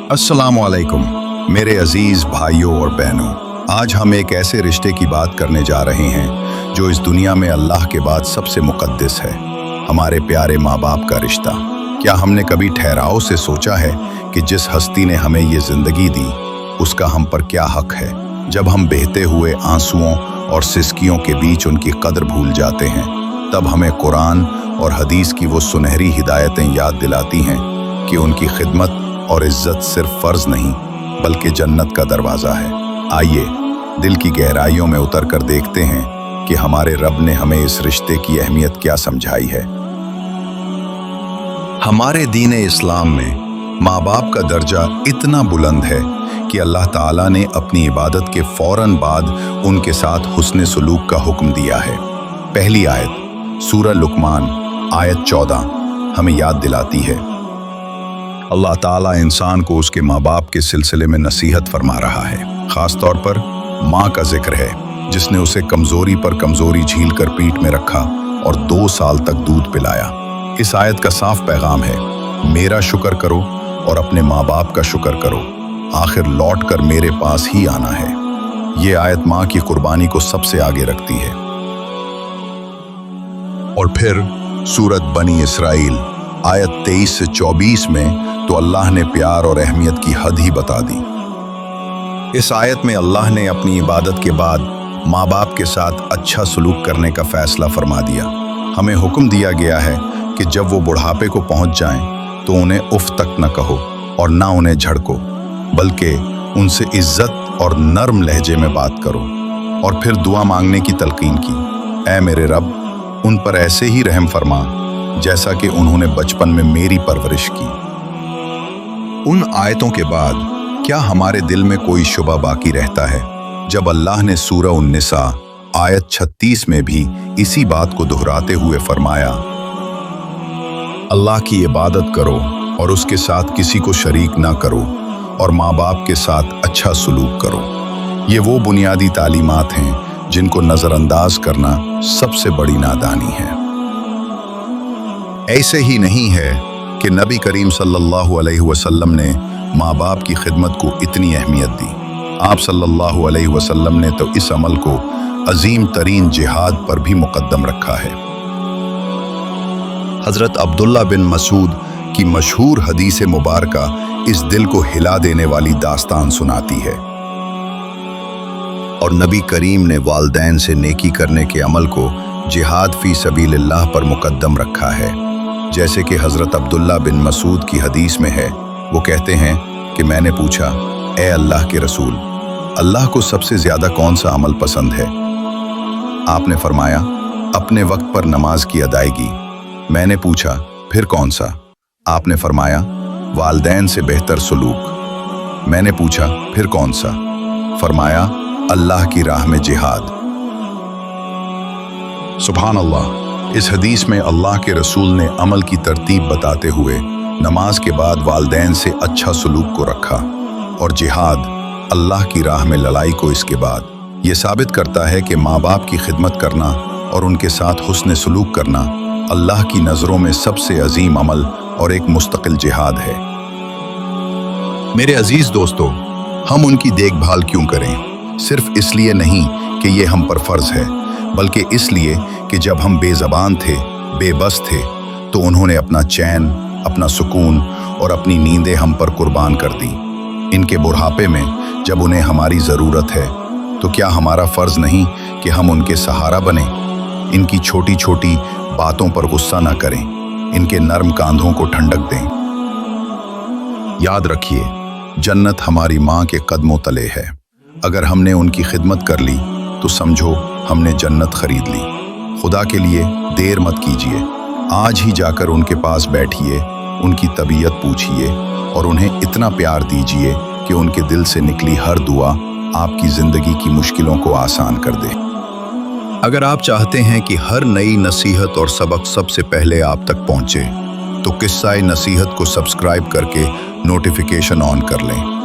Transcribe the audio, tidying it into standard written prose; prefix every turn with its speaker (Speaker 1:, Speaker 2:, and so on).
Speaker 1: अस्सलाम वालेकुम मेरे अजीज भाइयों और बहनों। आज हम एक ऐसे रिश्ते की बात करने जा रहे हैं जो इस दुनिया में अल्लाह के बाद सबसे मुकद्दस है, हमारे प्यारे माँ बाप का रिश्ता। क्या हमने कभी ठहराव से सोचा है कि जिस हस्ती ने हमें ये जिंदगी दी उसका हम पर क्या हक है? जब हम बहते हुए आंसुओं और सिसकियों के बीच उनकी कदर भूल जाते हैं, तब हमें कुरान और हदीस की वो सुनहरी हिदायतें याद दिलाती हैं कि उनकी खिदमत और इज्जत सिर्फ फर्ज नहीं बल्कि जन्नत का दरवाज़ा है। आइए दिल की गहराइयों में उतर कर देखते हैं कि हमारे रब ने हमें इस रिश्ते की अहमियत क्या समझाई है। हमारे दीन इस्लाम में माँ बाप का दर्जा इतना बुलंद है कि अल्लाह ताला ने अपनी इबादत के फौरन बाद उनके साथ हुस्न सलूक का हुक्म दिया है। पहली आयत सूरह लुकमान आयत 14 हमें याद दिलाती है। अल्लाह ताला इंसान को उसके माँ बाप के सिलसिले में नसीहत फरमा रहा है। ख़ास तौर पर माँ का जिक्र है जिसने उसे कमज़ोरी पर कमज़ोरी झील कर पीठ में रखा और 2 साल तक दूध पिलाया। इस आयत का साफ पैगाम है, मेरा शुक्र करो और अपने माँ बाप का शुक्र करो, आखिर लौट कर मेरे पास ही आना है। ये आयत माँ की कुर्बानी को सबसे आगे रखती है। और फिर सूरत बनी इसराइल आयत 23 से 24 में तो अल्लाह ने प्यार और अहमियत की हद ही बता दी। इस आयत में अल्लाह ने अपनी इबादत के बाद माँ बाप के साथ अच्छा सलूक करने का फैसला फरमा दिया। हमें हुक्म दिया गया है कि जब वो बुढ़ापे को पहुँच जाएं तो उन्हें उफ तक न कहो और ना उन्हें झड़को, बल्कि उनसे इज्जत और नर्म लहजे में बात करो। और फिर दुआ मांगने की तलकीन की, ऐ मेरे रब, उन पर ऐसे ही रहम फरमा जैसा कि उन्होंने बचपन में मेरी परवरिश की। उन आयतों के बाद क्या हमारे दिल में कोई शुबा बाकी रहता है जब अल्लाह ने सूरह उन्निसा आयत 36 में भी इसी बात को दोहराते हुए फरमाया, अल्लाह की इबादत करो और उसके साथ किसी को शरीक ना करो और माँ बाप के साथ अच्छा सलूक करो। ये वो बुनियादी तालीमात हैं जिनको नज़रअंदाज करना सबसे बड़ी नादानी है। ऐसे ही नहीं है कि नबी करीम सल्लल्लाहु अलैहि वसल्लम ने माँ बाप की खिदमत को इतनी अहमियत दी। आप सल्लल्लाहु अलैहि वसल्लम ने तो इस अमल को अजीम तरीन जिहाद पर भी मुकद्दम रखा है। हज़रत अब्दुल्ला बिन मसूद की मशहूर हदीस मुबारका इस दिल को हिला देने वाली दास्तान सुनाती है। और नबी करीम ने वालदैन से नेकी करने के अमल को जिहाद फी सबीलिल्लाह पर मुकद्दम रखा है। जैसे कि हज़रत अब्दुल्ला बिन मसूद की हदीस में है, वो कहते हैं कि मैंने पूछा, ए अल्लाह के रसूल, अल्लाह को सबसे ज़्यादा कौन सा अमल पसंद है? आपने फरमाया, अपने वक्त पर नमाज की अदायगी। मैंने पूछा, फिर कौन सा? आपने फरमाया, वालदैन से बेहतर सलूक। मैंने पूछा, फिर कौन सा? फरमाया, अल्लाह की राह में जिहाद। सुभान अल्लाह। इस हदीस में अल्लाह के रसूल ने अमल की तरतीब बताते हुए नमाज के बाद वालदैन से अच्छा सलूक को रखा और जिहाद, अल्लाह की राह में लड़ाई को इसके बाद। ये साबित करता है कि माँ बाप की खिदमत करना और उनके साथ हुस्न सलूक करना अल्लाह की नज़रों में सबसे अजीम अमल और एक मुस्तकिल जिहाद है। मेरे अजीज दोस्तों, हम उनकी देखभाल क्यों करें? सिर्फ इसलिए नहीं कि ये हम पर फ़र्ज़ है, बल्कि इसलिए कि जब हम बेज़बान थे, बेबस थे, तो उन्होंने अपना चैन, अपना सुकून और अपनी नींदें हम पर कुर्बान कर दी। इनके बुढ़ापे में जब उन्हें हमारी ज़रूरत है तो क्या हमारा फ़र्ज़ नहीं कि हम उनके सहारा बने? इनकी छोटी छोटी बातों पर गुस्सा ना करें, इनके नर्म कांधों को ठंडक दें। याद रखिए, जन्नत हमारी माँ के कदमों तले है। अगर हमने उनकी खिदमत कर ली तो समझो हमने जन्नत खरीद ली। खुदा के लिए देर मत कीजिए, आज ही जाकर उनके पास बैठिए, उनकी तबीयत पूछिए और उन्हें इतना प्यार दीजिए कि उनके दिल से निकली हर दुआ आपकी ज़िंदगी की मुश्किलों को आसान कर दे। अगर आप चाहते हैं कि हर नई नसीहत और सबक सबसे पहले आप तक पहुँचे तो किस्सा-ए-नसीहत को सब्सक्राइब करके नोटिफिकेशन ऑन कर लें।